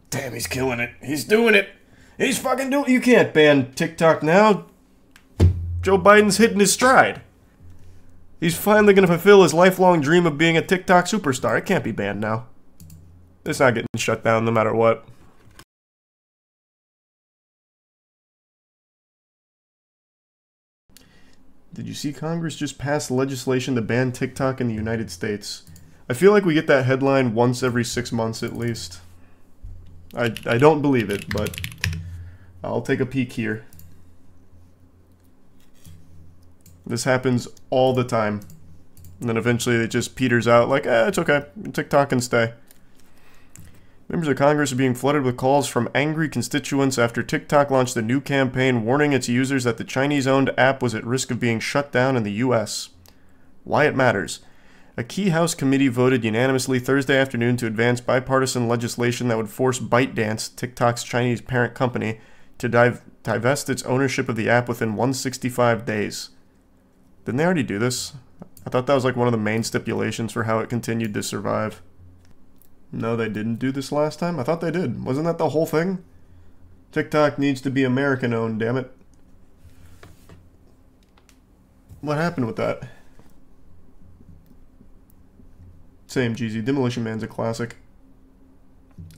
Damn, he's killing it. He's doing it. He's fucking doing it. You can't ban TikTok now. Joe Biden's hitting his stride. He's finally going to fulfill his lifelong dream of being a TikTok superstar. It can't be banned now. It's not getting shut down no matter what. Did you see Congress just pass legislation to ban TikTok in the United States? I feel like we get that headline once every 6 months at least. I don't believe it, but I'll take a peek here. This happens all the time. And then eventually it just peters out like, it's okay. TikTok can stay. Members of Congress are being flooded with calls from angry constituents after TikTok launched a new campaign warning its users that the Chinese-owned app was at risk of being shut down in the U.S. Why it matters. A key House committee voted unanimously Thursday afternoon to advance bipartisan legislation that would force ByteDance, TikTok's Chinese parent company, to divest its ownership of the app within 165 days. Didn't they already do this? I thought that was like one of the main stipulations for how it continued to survive. No, they didn't do this last time? I thought they did. Wasn't that the whole thing? TikTok needs to be American-owned, damn it. What happened with that? Same, Jeezy. Demolition Man's a classic.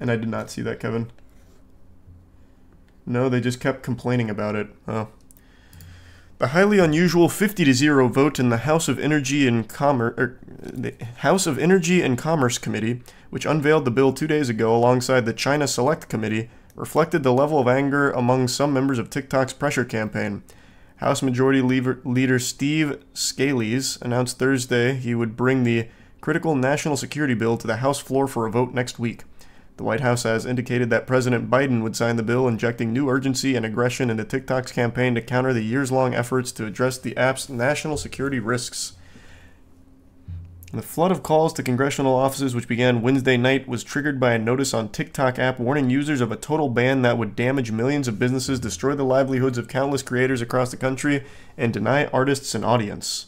And I did not see that, Kevin. No, they just kept complaining about it. Oh. The highly unusual 50-0 vote in the House of Energy and Commerce Committee, which unveiled the bill 2 days ago alongside the China Select Committee, reflected the level of anger among some members of TikTok's pressure campaign. House Majority Leader Steve Scalise announced Thursday he would bring the critical national security bill to the House floor for a vote next week. The White House has indicated that President Biden would sign the bill, injecting new urgency and aggression into TikTok's campaign to counter the years-long efforts to address the app's national security risks. The flood of calls to congressional offices, which began Wednesday night, was triggered by a notice on TikTok app warning users of a total ban that would damage millions of businesses, destroy the livelihoods of countless creators across the country, and deny artists an audience.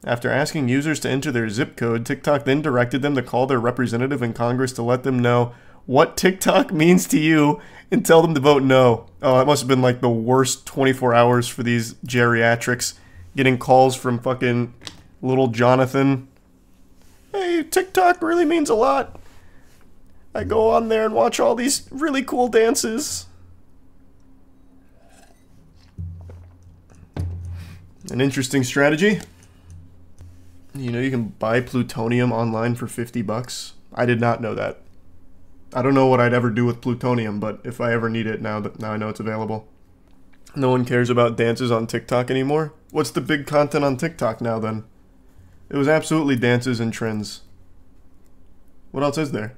After asking users to enter their zip code, TikTok then directed them to call their representative in Congress to let them know what TikTok means to you and tell them to vote no. Oh, that must have been like the worst 24 hours for these geriatrics, getting calls from fucking little Jonathan. Hey, TikTok really means a lot. I go on there and watch all these really cool dances. An interesting strategy. You know you can buy plutonium online for $50? I did not know that. I don't know what I'd ever do with plutonium, but if I ever need it now I know it's available. No one cares about dances on TikTok anymore? What's the big content on TikTok now then? It was absolutely dances and trends. What else is there?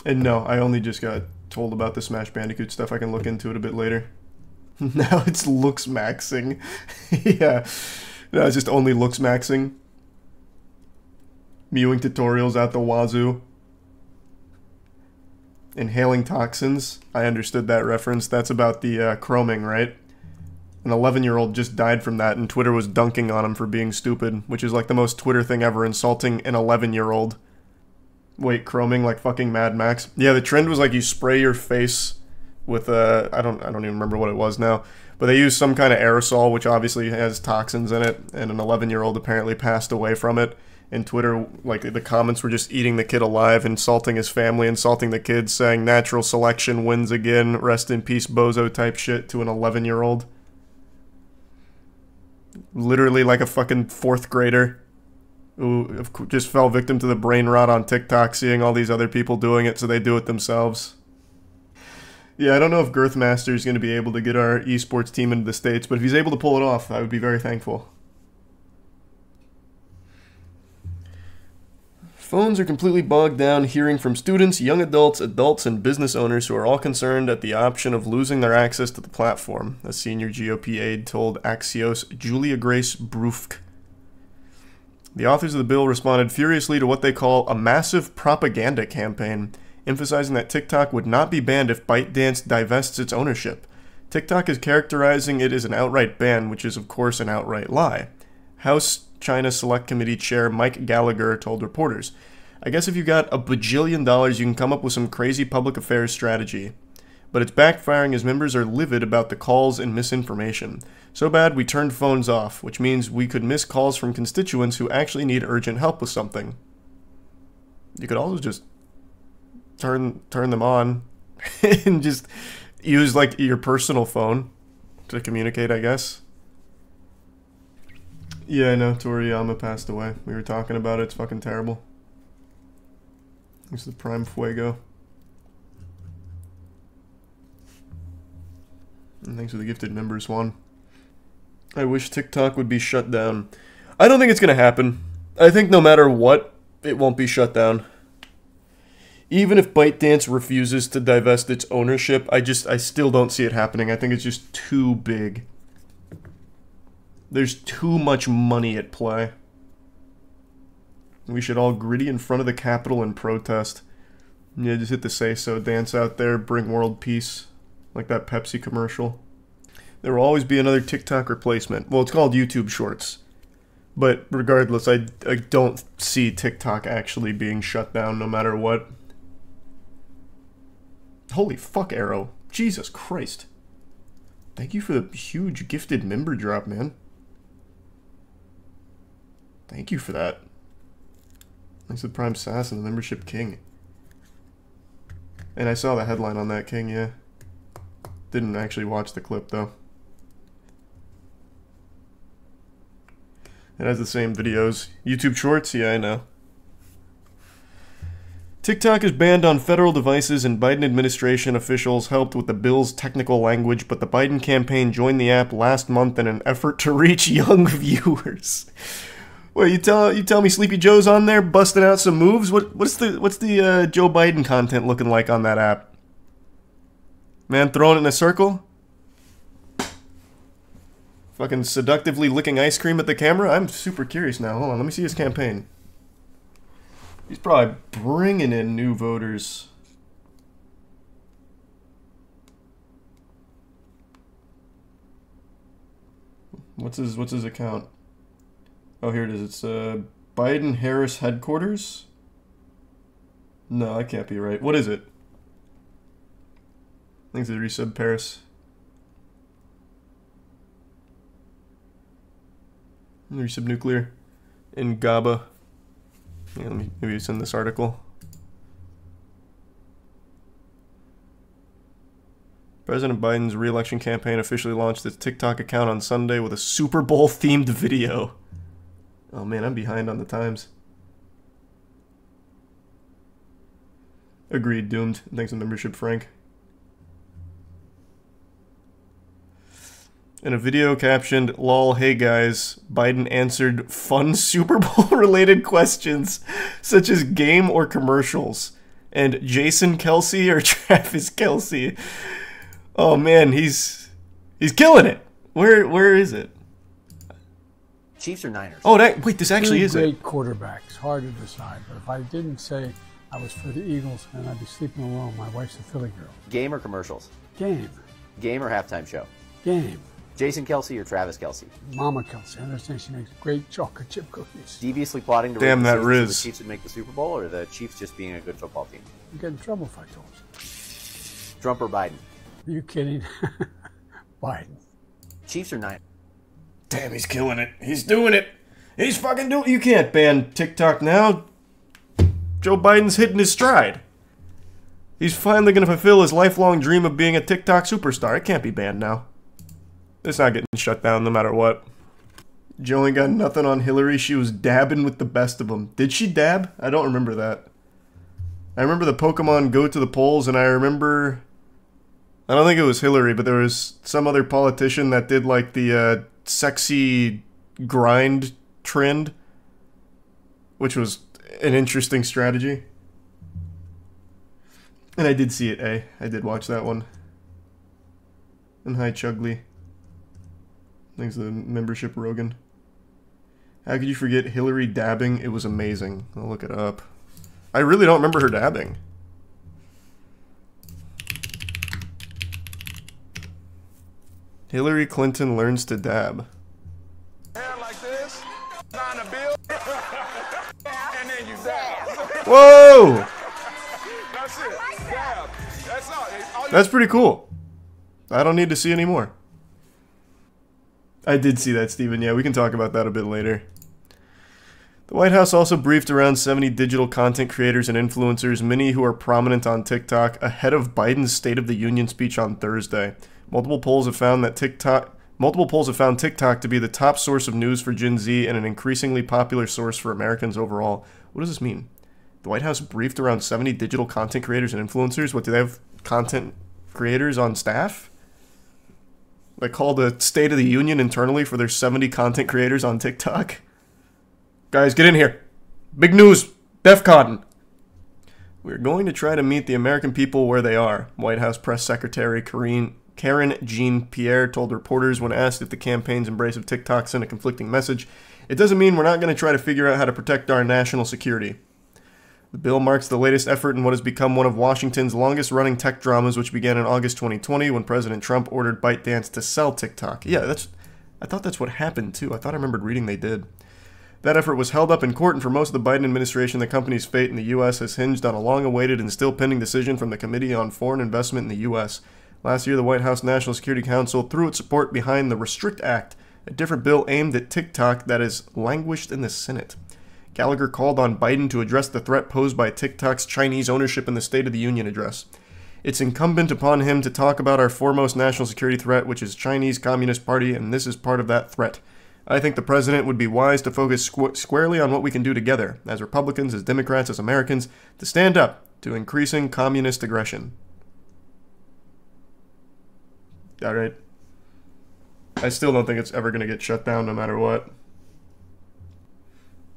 And no, I only just got told about the Smash Bandicoot stuff. I can look into it a bit later. Now it's looks maxing. Yeah. No, it's just only looks maxing. Mewing tutorials out the wazoo. Inhaling toxins. I understood that reference. That's about the chroming, right? An 11-year-old just died from that and Twitter was dunking on him for being stupid, which is like the most Twitter thing ever, insulting an 11-year-old. Wait, chroming like fucking Mad Max? Yeah, the trend was like you spray your face with I don't even remember what it was now, but they used some kind of aerosol which obviously has toxins in it, and an 11-year-old apparently passed away from it. And Twitter, like, the comments were just eating the kid alive, insulting his family, insulting the kid, saying natural selection wins again, rest in peace bozo type shit to an 11-year-old. Literally like a fucking 4th grader who just fell victim to the brain rot on TikTok, seeing all these other people doing it, so they do it themselves. Yeah, I don't know if Girthmaster is going to be able to get our esports team into the States, but if he's able to pull it off, I would be very thankful. Phones are completely bogged down hearing from students, young adults, and business owners who are all concerned at the option of losing their access to the platform, a senior GOP aide told Axios' Julia Grace Brufk. The authors of the bill responded furiously to what they call a massive propaganda campaign, emphasizing that TikTok would not be banned if ByteDance divests its ownership. TikTok is characterizing it as an outright ban, which is of course an outright lie. House China Select Committee Chair Mike Gallagher told reporters, I guess if you got a bajillion dollars, you can come up with some crazy public affairs strategy. But it's backfiring as members are livid about the calls and misinformation. So bad we turned phones off, which means we could miss calls from constituents who actually need urgent help with something. You could also just turn them on and just use like your personal phone to communicate, I guess. Yeah, I know, Toriyama passed away. We were talking about it, it's fucking terrible. This is the Prime Fuego. And thanks for the gifted members, Juan. I wish TikTok would be shut down. I don't think it's gonna happen. I think no matter what, it won't be shut down. Even if ByteDance refuses to divest its ownership, I still don't see it happening. I think it's just too big. There's too much money at play. We should all gritty in front of the Capitol and protest. Yeah, just hit the say so dance out there, bring world peace. Like that Pepsi commercial. There will always be another TikTok replacement. Well, it's called YouTube Shorts. But regardless, I don't see TikTok actually being shut down no matter what. Holy fuck, Arrow. Jesus Christ. Thank you for the huge gifted member drop, man. Thank you for that. Thanks to the Prime Sass and the Membership King. And I saw the headline on that, King, yeah. Didn't actually watch the clip, though. It has the same videos. YouTube Shorts? Yeah, I know. TikTok is banned on federal devices, and Biden administration officials helped with the bill's technical language, but the Biden campaign joined the app last month in an effort to reach young viewers. Wait, you tell me Sleepy Joe's on there busting out some moves? What's the Joe Biden content looking like on that app? Man throwing it in a circle? Fucking seductively licking ice cream at the camera? I'm super curious now. Hold on, let me see his campaign. He's probably bringing in new voters. What's his account? Oh, here it is. It's Biden-Harris headquarters? No, that can't be right. What is it? Thanks to resub Paris. Resub nuclear in GABA. Yeah, let me maybe send this article. President Biden's re-election campaign officially launched its TikTok account on Sunday with a Super Bowl themed video. Oh man, I'm behind on the times. Agreed, doomed. Thanks to membership, Frank. In a video captioned, "Lol, hey guys," Biden answered fun Super Bowl related questions such as game or commercials. And Jason Kelsey or Travis Kelsey. Oh man, he's killing it. Where is it? Chiefs or Niners? Oh, wait, this actually is it. Great quarterbacks, hard to decide. But if I didn't say I was for the Eagles, then I'd be sleeping alone. My wife's a Philly girl. Game or commercials? Game. Game or halftime show? Game. Jason Kelsey or Travis Kelsey? Mama Kelsey. I understand she makes great chocolate chip cookies. Deviously plotting to Damn that so Riz. the Chiefs would make the Super Bowl, or the Chiefs just being a good football team? I'd get in trouble if I told you. Trump or Biden? Are you kidding? Biden. Chiefs or Niners? Damn, he's killing it. He's doing it. He's fucking doing it. You can't ban TikTok now. Joe Biden's hitting his stride. He's finally going to fulfill his lifelong dream of being a TikTok superstar. It can't be banned now. It's not getting shut down no matter what. Joe ain't got nothing on Hillary. She was dabbing with the best of them. Did she dab? I don't remember that. I remember the Pokemon go to the polls, and I remember... I don't think it was Hillary, but there was some other politician that did like the sexy grind trend, which was an interesting strategy. And I did see it, eh? I did watch that one. And hi, Chugly. Thanks to the membership, Rogan. How could you forget Hillary dabbing? It was amazing. I'll look it up. I really don't remember her dabbing. Hillary Clinton learns to dab. Hair like this, sign a bill, and then you dab. Whoa! That's it. Dab. That's all. That's pretty cool. I don't need to see any more. I did see that, Steven. Yeah, we can talk about that a bit later. The White House also briefed around 70 digital content creators and influencers, many who are prominent on TikTok, ahead of Biden's State of the Union speech on Thursday. Multiple polls have found TikTok to be the top source of news for Gen Z and an increasingly popular source for Americans overall. What does this mean? The White House briefed around 70 digital content creators and influencers? What, do they have content creators on staff? They called a State of the Union internally for their 70 content creators on TikTok? Guys, get in here. Big news. DEFCON. We're going to try to meet the American people where they are, White House Press Secretary Karen Jean-Pierre told reporters when asked if the campaign's embrace of TikTok sent a conflicting message. It doesn't mean we're not going to try to figure out how to protect our national security. The bill marks the latest effort in what has become one of Washington's longest-running tech dramas, which began in August 2020 when President Trump ordered ByteDance to sell TikTok. Yeah, I thought that's what happened, too. I thought I remembered reading they did. That effort was held up in court, and for most of the Biden administration, the company's fate in the U.S. has hinged on a long-awaited and still pending decision from the Committee on Foreign Investment in the U.S. Last year, the White House National Security Council threw its support behind the Restrict Act, a different bill aimed at TikTok that has languished in the Senate. Gallagher called on Biden to address the threat posed by TikTok's Chinese ownership in the State of the Union address. It's incumbent upon him to talk about our foremost national security threat, which is Chinese Communist Party, and this is part of that threat. I think the president would be wise to focus squarely on what we can do together, as Republicans, as Democrats, as Americans, to stand up to increasing communist aggression. All right. I still don't think it's ever going to get shut down no matter what.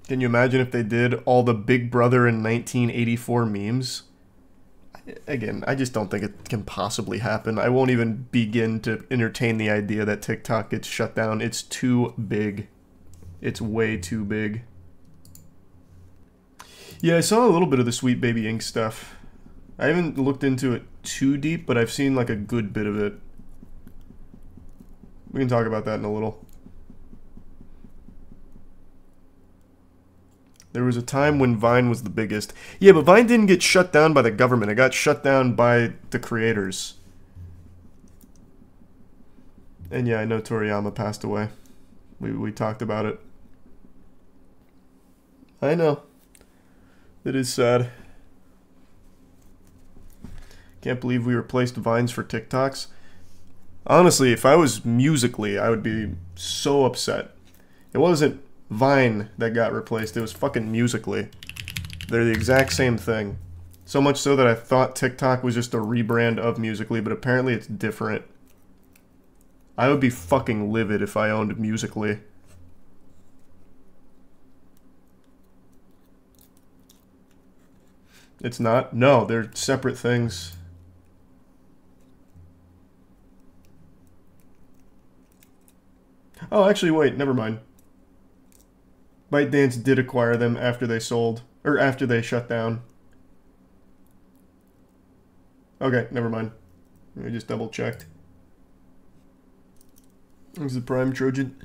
Can you imagine if they did all the Big Brother in 1984 memes? Again, I just don't think it can possibly happen. I won't even begin to entertain the idea that TikTok gets shut down. It's too big. It's way too big. Yeah, I saw a little bit of the Sweet Baby Inc. stuff. I haven't looked into it too deep, but I've seen like a good bit of it. We can talk about that in a little. There was a time when Vine was the biggest. Yeah, but Vine didn't get shut down by the government. It got shut down by the creators. And yeah, I know Toriyama passed away. We talked about it. I know. It is sad. Can't believe we replaced Vines for TikToks. Honestly, if I was Musically, I would be so upset. It wasn't Vine that got replaced. It was fucking Musically. They're the exact same thing. So much so that I thought TikTok was just a rebrand of Musically, but apparently it's different. I would be fucking livid if I owned Musically. It's not? No, they're separate things. Oh, actually, wait, never mind. ByteDance did acquire them after they sold, or after they shut down. Okay, never mind. I just double checked. There's the Prime Trojan.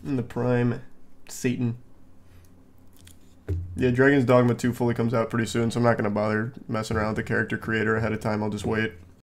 And the Prime Satan. Yeah, Dragon's Dogma 2 fully comes out pretty soon, so I'm not going to bother messing around with the character creator ahead of time. I'll just wait.